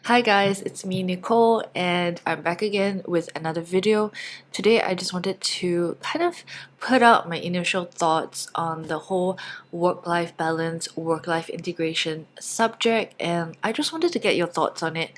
Hi guys, it's me Nicole and I'm back again with another video. Today I just wanted to kind of put out my initial thoughts on the whole work-life balance, work-life integration subject, and I just wanted to get your thoughts on it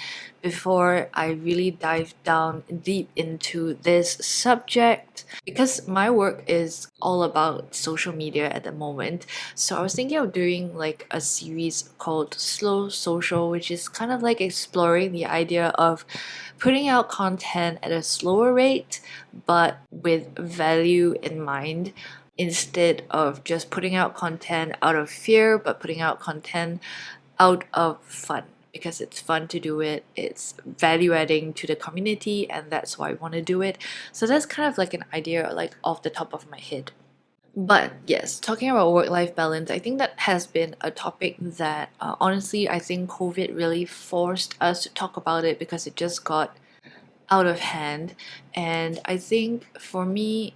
before I really dive down deep into this subject because my work is all about social media at the moment. So I was thinking of doing like a series called Slow Social, which is kind of like exploring the idea of putting out content at a slower rate, but with value in mind, instead of just putting out content out of fear, but putting out content out of fun. Because it's fun to do it, it's value adding to the community, and that's why I want to do it. So that's kind of like an idea, like off the top of my head. But yes, talking about work-life balance, I think that has been a topic that honestly, I think COVID really forced us to talk about it because it just got out of hand. And I think for me,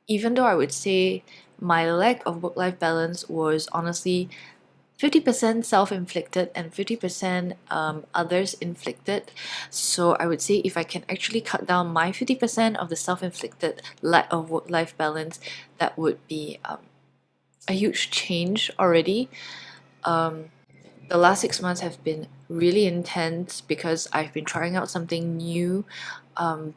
even though I would say my lack of work-life balance was honestly 50% self-inflicted and 50% others inflicted. So I would say if I can actually cut down my 50% of the self-inflicted lack of work-life balance, that would be a huge change already. Um, the last 6 months have been really intense because I've been trying out something new,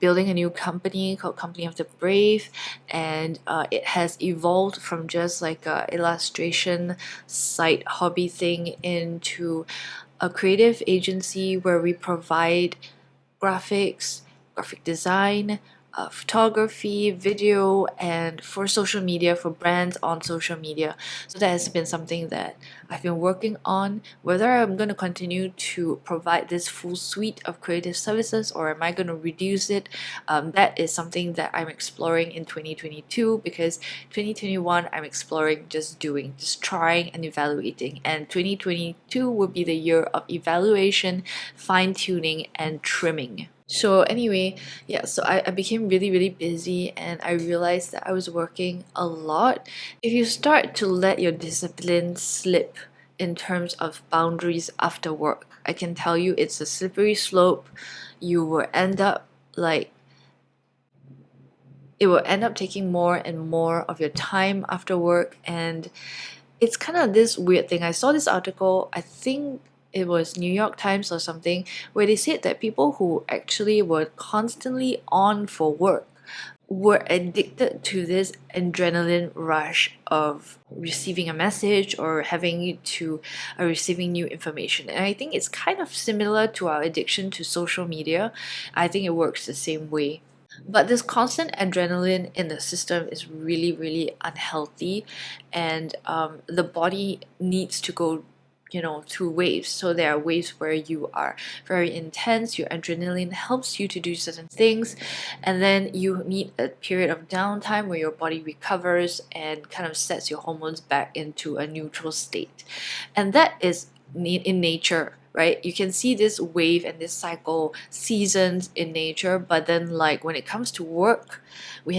building a new company called Company of the Brave, and it has evolved from just like a illustration side hobby thing into a creative agency where we provide graphics, graphic design, photography, video, and for social media, for brands on social media. So that has been something that I've been working on. Whether I'm going to continue to provide this full suite of creative services or am I going to reduce it, that is something that I'm exploring in 2022 because 2021 I'm exploring just doing, just trying and evaluating. And 2022 will be the year of evaluation, fine tuning, and trimming. So anyway, yeah, so I became really busy and I realized that I was working a lot. If you start to let your discipline slip in terms of boundaries after work, I can tell you it's a slippery slope. You will end up like it will end up taking more and more of your time after work, and it's kind of this weird thing. I saw this article, I think it was New York Times or something, where they said that people who actually were constantly on for work were addicted to this adrenaline rush of receiving a message or having to receiving new information. And I think it's kind of similar to our addiction to social media. I think it works the same way. But this constant adrenaline in the system is really unhealthy, and the body needs to go, through waves. So there are waves where you are very intense, your adrenaline helps you to do certain things, and then you need a period of downtime where your body recovers and kind of sets your hormones back into a neutral state. And that is in nature, right? You can see this wave and this cycle seasons in nature, but then like when it comes to work, we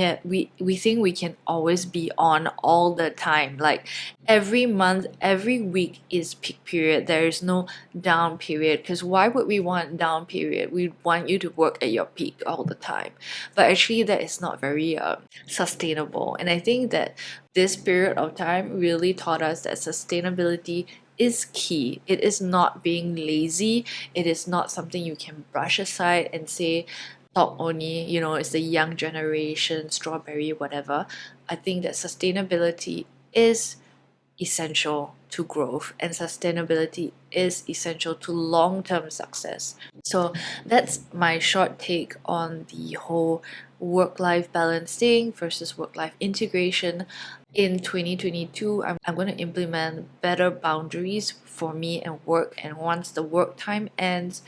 think we can always be on all the time. Like every month, every week is peak period. There is no down period, because why would we want down period? We want you to work at your peak all the time. But actually that is not very sustainable. And I think that this period of time really taught us that sustainability is key. It is not being lazy. It is not something you can brush aside and say, talk only, it's the young generation, strawberry, whatever. I think that sustainability is essential to growth and sustainability is essential to long-term success. So that's my short take on the whole work-life balance thing versus work-life integration. In 2022, I'm going to implement better boundaries for me and work, and once the work time ends,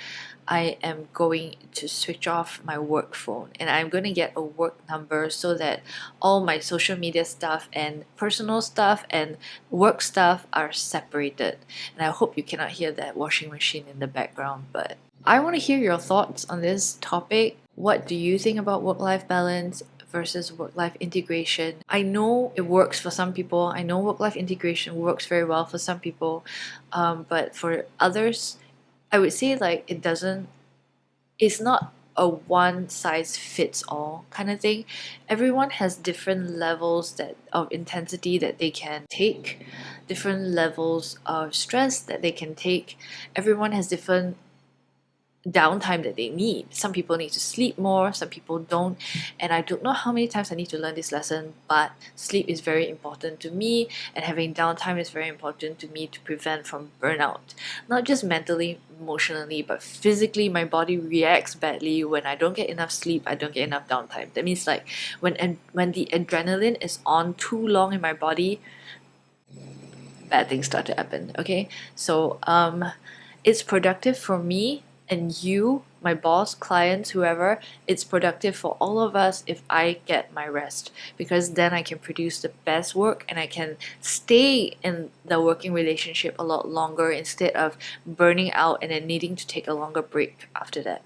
I am going to switch off my work phone and I'm going to get a work number so that all my social media stuff and personal stuff and work stuff are separated. And I hope you cannot hear that washing machine in the background, but I want to hear your thoughts on this topic. What do you think about work-life balance versus work-life integration? I know it works for some people. I know work-life integration works very well for some people, but for others, I would say like it's not a one size fits all kind of thing. Everyone has different levels of intensity that they can take, different levels of stress that they can take. Everyone has different downtime that they need. Some people need to sleep more, some people don't. And I don't know how many times I need to learn this lesson, but sleep is very important to me, and having downtime is very important to me to prevent from burnout. Not just mentally, emotionally, but physically, my body reacts badly when I don't get enough sleep, I don't get enough downtime. That means like when the adrenaline is on too long in my body, bad things start to happen. Okay, so it's productive for me and you, my boss, clients, whoever. It's productive for all of us if I get my rest, because then I can produce the best work and I can stay in the working relationship a lot longer instead of burning out and then needing to take a longer break after that.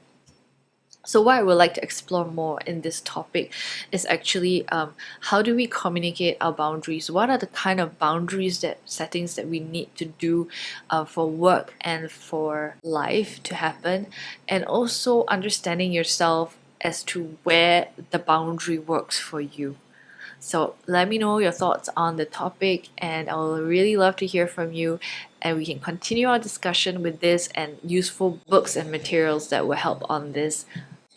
So what I would like to explore more in this topic is actually how do we communicate our boundaries? What are the kind of boundaries that settings that we need to do for work and for life to happen, and also understanding yourself as to where the boundary works for you. So let me know your thoughts on the topic, and I will really love to hear from you. And we can continue our discussion with this and useful books and materials that will help on this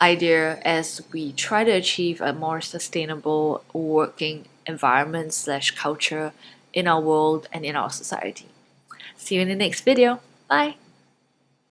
idea as we try to achieve a more sustainable working environment slash culture in our world and in our society. See you in the next video. Bye!